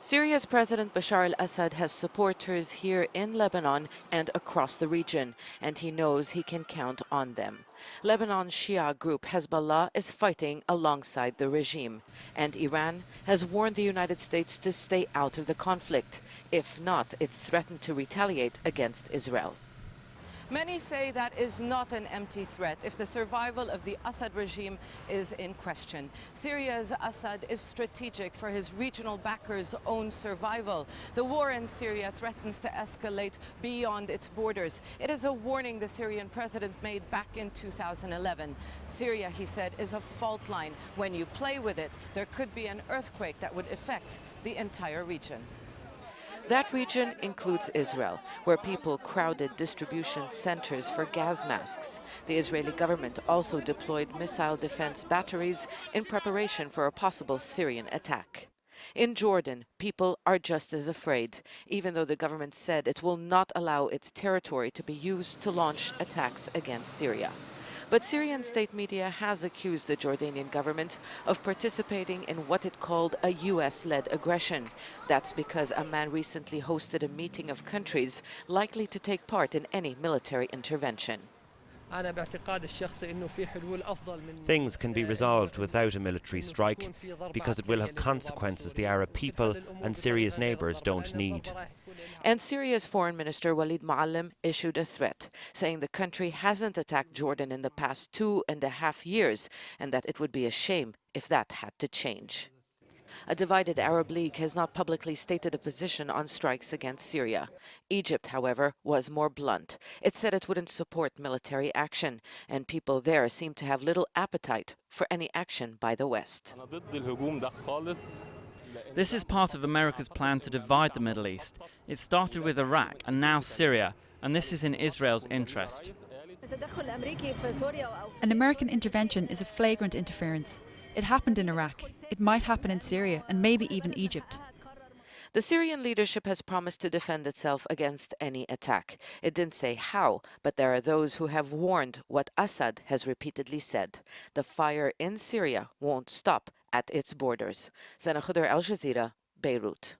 Syria's President Bashar al-Assad has supporters here in Lebanon and across the region, and he knows he can count on them. Lebanon's Shia group Hezbollah is fighting alongside the regime, and Iran has warned the United States to stay out of the conflict. If not, it's threatened to retaliate against Israel. Many say that is not an empty threat if the survival of the Assad regime is in question. Syria's Assad is strategic for his regional backers' own survival. The war in Syria threatens to escalate beyond its borders. It is a warning the Syrian president made back in 2011. Syria, he said, is a fault line. When you play with it, there could be an earthquake that would affect the entire region. That region includes Israel, where people crowded distribution centers for gas masks. The Israeli government also deployed missile defense batteries in preparation for a possible Syrian attack. In Jordan, people are just as afraid, even though the government said it will not allow its territory to be used to launch attacks against Syria. But Syrian state media has accused the Jordanian government of participating in what it called a US-led aggression. That's because a man recently hosted a meeting of countries likely to take part in any military intervention. Things can be resolved without a military strike because it will have consequences the Arab people and Syria's neighbours don't need. And Syria's foreign minister Walid Muallim issued a threat, saying the country hasn't attacked Jordan in the past 2.5 years and that it would be a shame if that had to change. A divided Arab League has not publicly stated a position on strikes against Syria. Egypt, however, was more blunt. It said it wouldn't support military action, and people there seem to have little appetite for any action by the West. This is part of America's plan to divide the Middle East. It started with Iraq and now Syria, and this is in Israel's interest. An American intervention is a flagrant interference. It happened in Iraq. It might happen in Syria and maybe even Egypt. The Syrian leadership has promised to defend itself against any attack. It didn't say how, but there are those who have warned what Assad has repeatedly said. The fire in Syria won't stop at its borders. Zeina, Khodr, Jazeera, Beirut.